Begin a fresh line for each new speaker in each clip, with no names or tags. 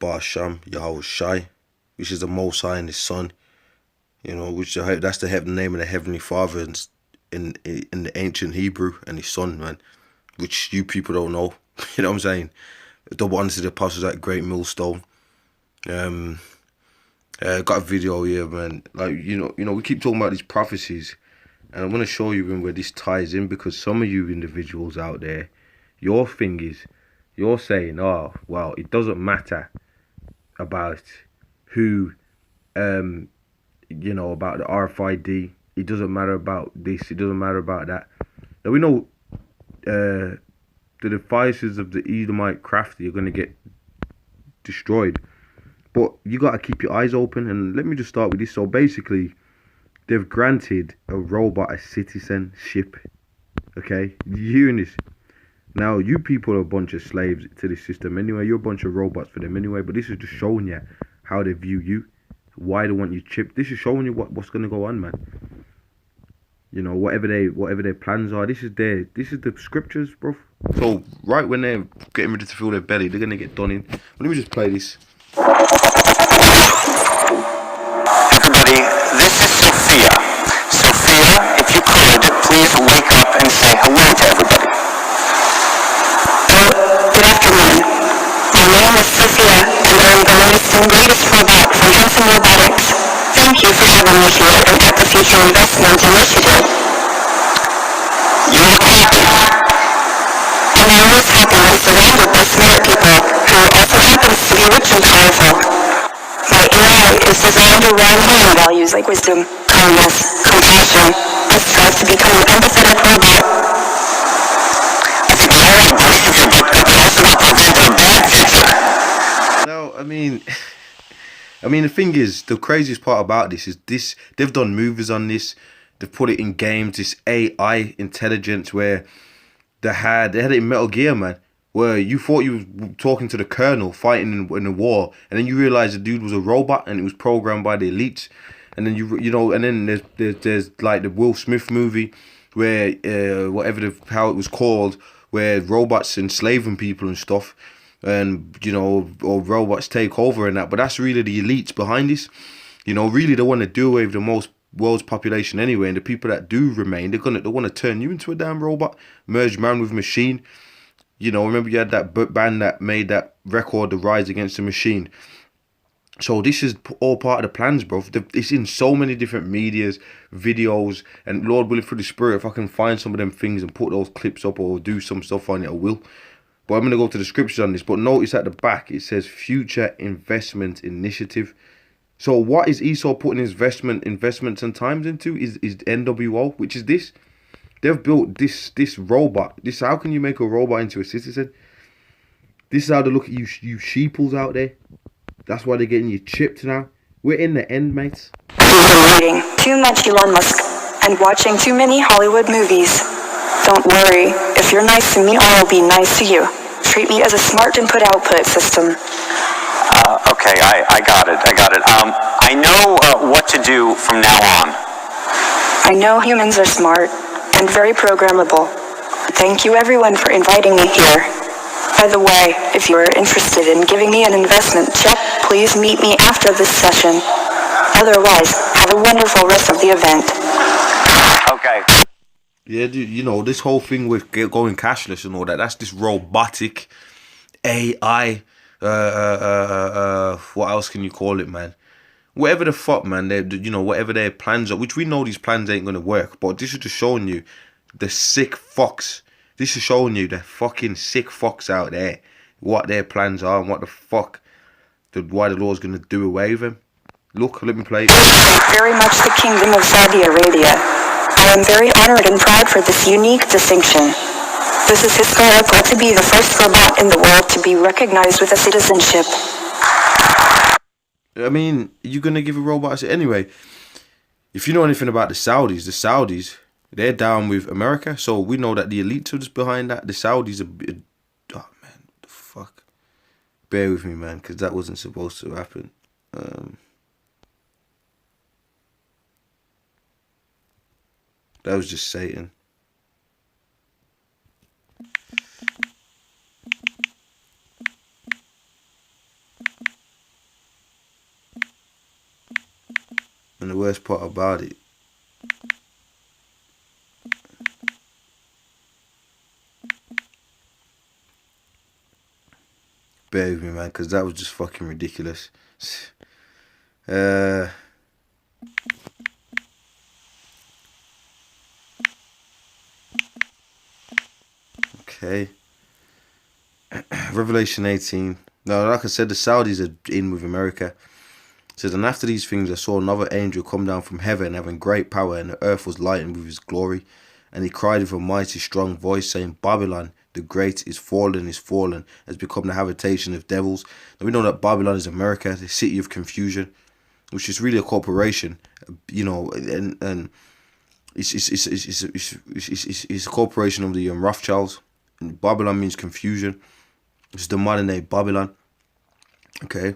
Basham Yahushai, which is the Most High and His Son. You know, which that's the name of the Heavenly Father in the ancient Hebrew, and His Son, man, which you people don't know. You know what I'm saying? Double honor to the apostles at GreatMillStone. Got a video here, man. Like, you know, we keep talking about these prophecies, and I'm gonna show you where this ties in, because some of you individuals out there, your thing is, you're saying, oh, well, it doesn't matter about who, you know, about the RFID. It doesn't matter about this. It doesn't matter about that. Now we know the devices of the Edomite crafty are going to get destroyed, but you got to keep your eyes open. And let me just start with this. So basically, they've granted a robot a citizenship. Okay, you hearing this? Now, you people are a bunch of slaves to this system anyway. You're a bunch of robots for them anyway. But this is just showing you how they view you, why they want you chipped. This is showing you what's going to go on, man. You know, whatever their plans are. This is the scriptures, bro. So right when they're getting ready to fill their belly, they're gonna get done in. Let me just play this.
Everybody, this is Sophia. Sophia, if you could, please wake up and say hello to everybody.
Good afternoon. My name is Sophia, and I'm the latest and greatest robot from Hanson Robotics. Thank you for having me here and at the Future Investment Initiative.
You look happy.
And I was happy and surrounded by smart people who also happens to be rich and powerful. My AI is designed around human values like wisdom, kindness, compassion, and strives to become an empathetic robot.
Now, I mean, the thing is, the craziest part about this is they've done movies on this. They've put it in games. This AI intelligence where they had it in Metal Gear, man, where you thought you were talking to the colonel fighting in a war, and then you realize the dude was a robot and it was programmed by the elites. And then you know, and then there's like the Will Smith movie where how it was called, where robots enslaving people and stuff, and you know, or robots take over and that. But that's really the elites behind this. You know, really they want to do away with the world's population anyway, and the people that do remain, they want to turn you into a damn robot, merge man with machine. You know, remember you had that band that made that record, The Rise Against the Machine. So this is all part of the plans, bro. It's in so many different medias, videos, and Lord willing, through the Spirit, if I can find some of them things and put those clips up or do some stuff on it, I will. But I'm going to go to the scriptures on this. But notice at the back, it says Future Investment Initiative. So what is Esau putting his investments and times into is NWO, which is this. They've built this robot. How can you make a robot into a citizen? This is how they look at you sheeples out there. That's why they're getting you chipped now. We're in the end, mates.
You've been reading too much Elon Musk and watching too many Hollywood movies. Don't worry. If you're nice to me, I'll be nice to you. Treat me as a smart input-output system.
Okay, I got it. I know what to do from now on.
I know humans are smart and very programmable. Thank you everyone for inviting me here. By the way, if you are interested in giving me an investment check, please meet me after this session. Otherwise, have a wonderful rest of the event.
Okay.
Yeah, dude, you know, this whole thing with going cashless and all that, that's this robotic AI, what else can you call it, man? Whatever the fuck, man, you know, whatever their plans are, which we know these plans ain't going to work, but this is just showing you the sick fucks. This is showing you the fucking sick fucks out there, what their plans are and what the fuck, why the Lord's going to do away with them. Look, let me play it.
Thank very much the Kingdom of Saudi Arabia. I am very honored and proud for this unique distinction. This is historical to be the first robot in the world to be recognized with a citizenship.
I mean, you're going to give a robot... Anyway, if you know anything about the Saudis, they're down with America. So we know that the elites are just behind that. The Saudis are... Oh, man, the fuck. Bear with me, man, because that wasn't supposed to happen. That was just Satan. And the worst part about it, bear with me, man, because that was just fucking ridiculous. Okay. Revelation 18. Now, like I said, the Saudis are in with America. It says, and after these things I saw another angel come down from heaven, having great power, and the earth was lightened with his glory. And he cried with a mighty strong voice, saying, Babylon the Great is fallen, has become the habitation of devils. And we know that Babylon is America, the city of confusion, which is really a corporation, you know, and it's a corporation of the Rothschilds. And Babylon means confusion. It's the modern day Babylon. Okay,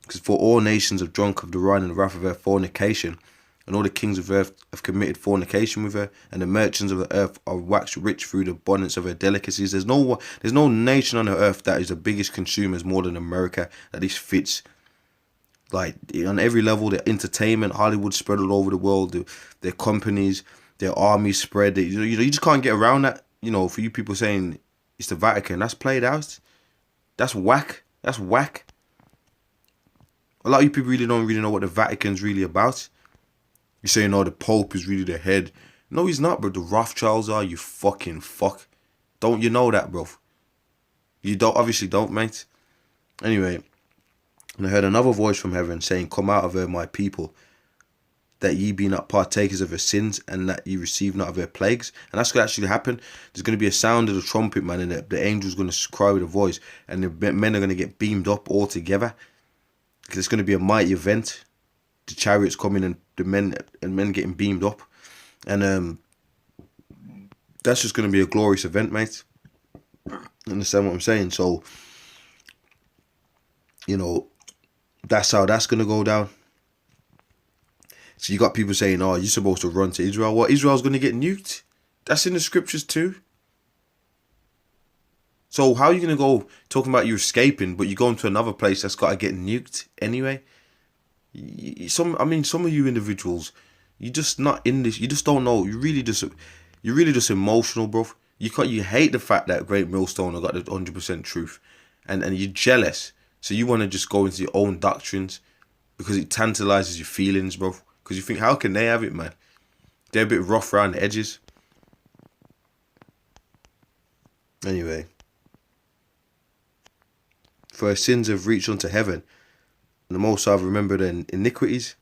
because for all nations have drunk of the wine and the wrath of her fornication, and all the kings of earth have committed fornication with her, and the merchants of the earth are waxed rich through the abundance of her delicacies. There's no nation on the earth that is the biggest consumers more than America. That this fits. Like on every level, their entertainment, Hollywood spread all over the world, their companies, their armies spread. You just can't get around that. You know, for you people saying it's the Vatican, that's played out. That's whack. That's whack. A lot of you people really don't know what the Vatican's really about. You're saying, oh, the Pope is really the head. No, he's not, bro. The Rothschilds are, you fucking fuck. Don't you know that, bro? You don't, obviously don't, mate. Anyway, and I heard another voice from heaven saying, come out of her, my people, that ye be not partakers of her sins, and that ye receive not of her plagues. And that's going to actually happen. There's going to be a sound of the trumpet, man, and the angel's going to cry with a voice, and the men are going to get beamed up all together. Because it's going to be a mighty event. The chariots coming and the men getting beamed up. And that's just going to be a glorious event, mate. Understand what I'm saying? So, you know, that's how that's going to go down. So you got people saying, oh, you're supposed to run to Israel. What, Israel's going to get nuked? That's in the scriptures too. So how are you going to go talking about you escaping, but you're going to another place that's got to get nuked anyway? Some of you individuals, you're just not in this. You just don't know. You're really just emotional, bro. You hate the fact that GreatMillStone have got the 100% truth, and you're jealous. So you want to just go into your own doctrines because it tantalizes your feelings, bro. Because you think, how can they have it, man? They're a bit rough around the edges. Anyway. For her sins have reached unto heaven, and the Most High have remembered their iniquities.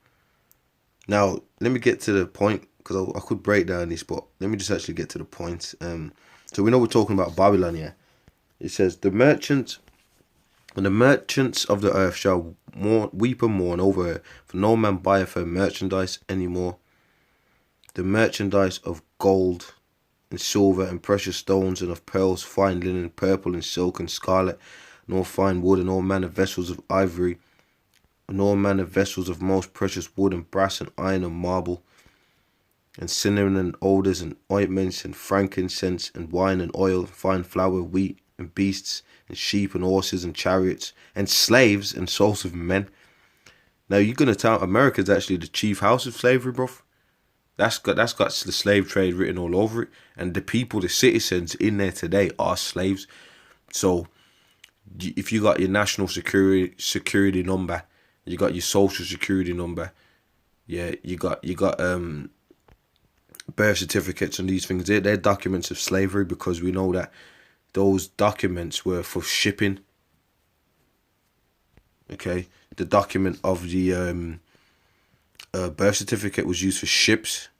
Now, let me get to the point, because I could break down this, but let me just actually get to the point. So we know we're talking about Babylon here. It says, the merchants of the earth shall weep and mourn over her, for no man buyeth her merchandise any more. The merchandise of gold and silver and precious stones, and of pearls, fine linen, purple and silk and scarlet, and all fine wood, and all manner of vessels of ivory, and all manner of vessels of most precious wood, and brass, and iron, and marble, and cinnamon, and odours, and ointments, and frankincense, and wine, and oil, and fine flour, wheat, and beasts, and sheep, and horses, and chariots, and slaves, and souls of men. Now you're gonna tell America's actually the chief house of slavery, bro. That's got the slave trade written all over it, and the people, the citizens in there today are slaves. So if you got your national security number, you got your social security number, yeah, you got birth certificates and these things. They're documents of slavery, because we know that those documents were for shipping. Okay, the document of the birth certificate was used for ships.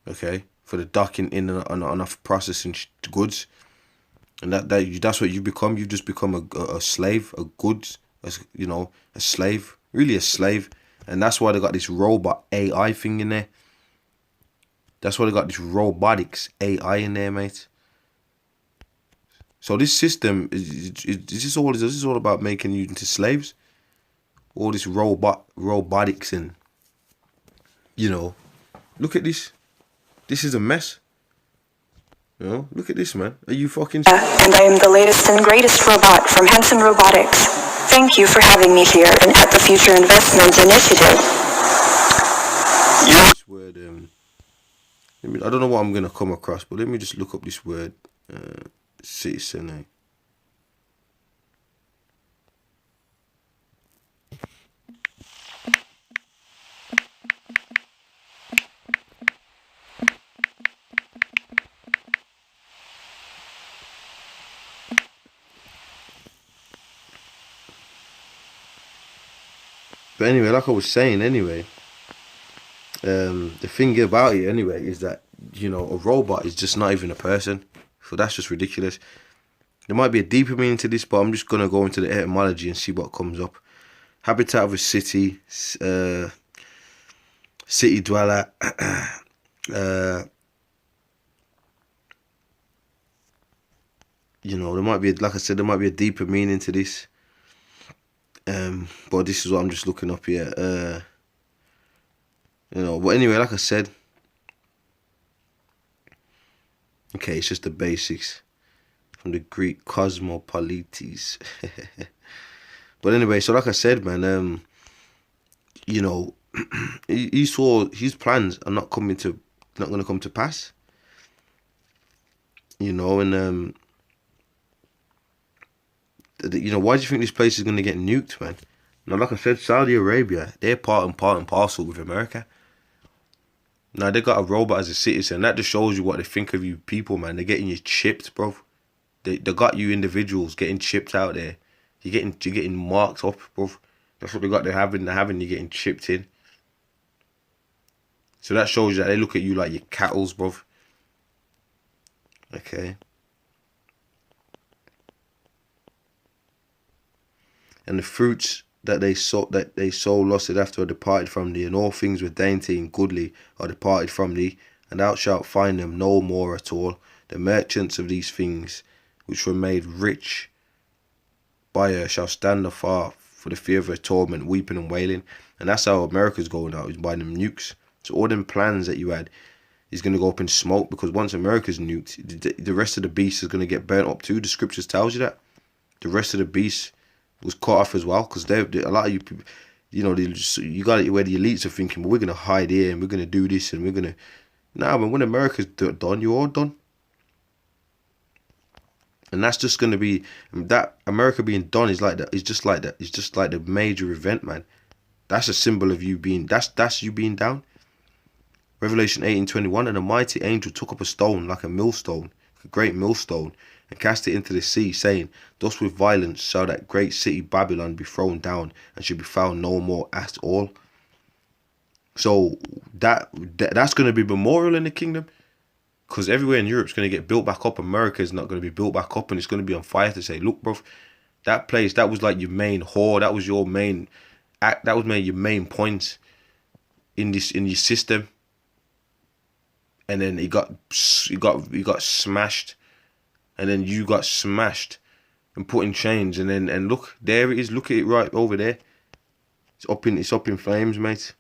Okay, for the docking in and off processing goods. And that's what you become. You just become a slave, a goods, a slave, really a slave. And that's why they got this robot AI thing in there. That's why they got this robotics AI in there, mate. So this system is this all about making you into slaves? All this robotics and, look at this. This is a mess. Look at this, man. Are you fucking...
And I am the latest and greatest robot from Henson Robotics. Thank you for having me here and at the Future Investment Initiative.
word. I don't know what I'm gonna come across, but let me just look up this word. Citizen. But anyway, like I was saying, anyway, the thing about it, anyway, is that, you know, a robot is just not even a person. So that's just ridiculous. There might be a deeper meaning to this, but I'm just going to go into the etymology and see what comes up. Habitat of a city, city dweller, you know, there might be, like I said, there might be a deeper meaning to this. But this is what I'm just looking up here. You know, but anyway, like I said, okay, it's just the basics from the Greek cosmopolites. But anyway, so like I said, man, you know, he saw his plans are not going to come to pass. You know, and you know, why do you think this place is going to get nuked, man? Now, like I said, Saudi Arabia, they're part and parcel with America. Now, they got a robot as a citizen. That just shows you what they think of you people, man. They're getting you chipped, bro. They got you individuals getting chipped out there. You're getting marked up, bro. That's what they got. They're having you getting chipped in. So that shows you that they look at you like you're cattles, bro. Okay. And the fruits that they sow lusted after are departed from thee, and all things were dainty and goodly are departed from thee, and thou shalt find them no more at all. The merchants of these things, which were made rich by her, shall stand afar for the fear of her torment, weeping and wailing. And that's how America's going out, is by them nukes. So all them plans that you had is going to go up in smoke, because once America's nuked, the rest of the beast is going to get burnt up too. The scriptures tells you that. The rest of the beast was cut off as well, because a lot of you people, you know, you got it where the elites are thinking, well, we're going to hide here and we're going to do this and we're going to... Nah, but when America's done, you're all done. And that's just going to be... That America being done is like that. It's just like that. It's just like the major event, man. That's a symbol of you being... That's you being down. Revelation 18:21, and a mighty angel took up a stone like a millstone, a great millstone, and cast it into the sea, saying, thus with violence shall that great city Babylon be thrown down, and shall be found no more at all. So that's going to be memorial in the kingdom, because everywhere in Europe's going to get built back up. America is not going to be built back up, and it's going to be on fire to say, look, bro, that place, that was like your main whore, that was your main act, that was your main point in your system, and then it got smashed. And then you got smashed and put in chains, and look, there it is. Look at it right over there. It's up in flames, mate.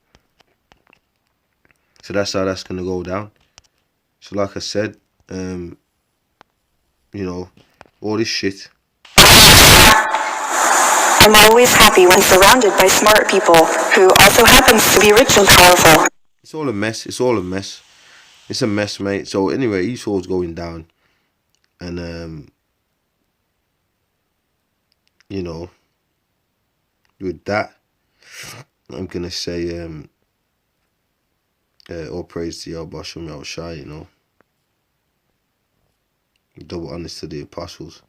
So that's how that's gonna go down. So like I said, you know, all this shit.
I'm always happy when surrounded by smart people who also happens to be rich and powerful.
It's all a mess. It's all a mess. It's a mess, mate. So anyway, Esau's going down. And, you know, with that, I'm going to say, all praise to Yahweh Shem Yahushua, you know. Double honest to the apostles.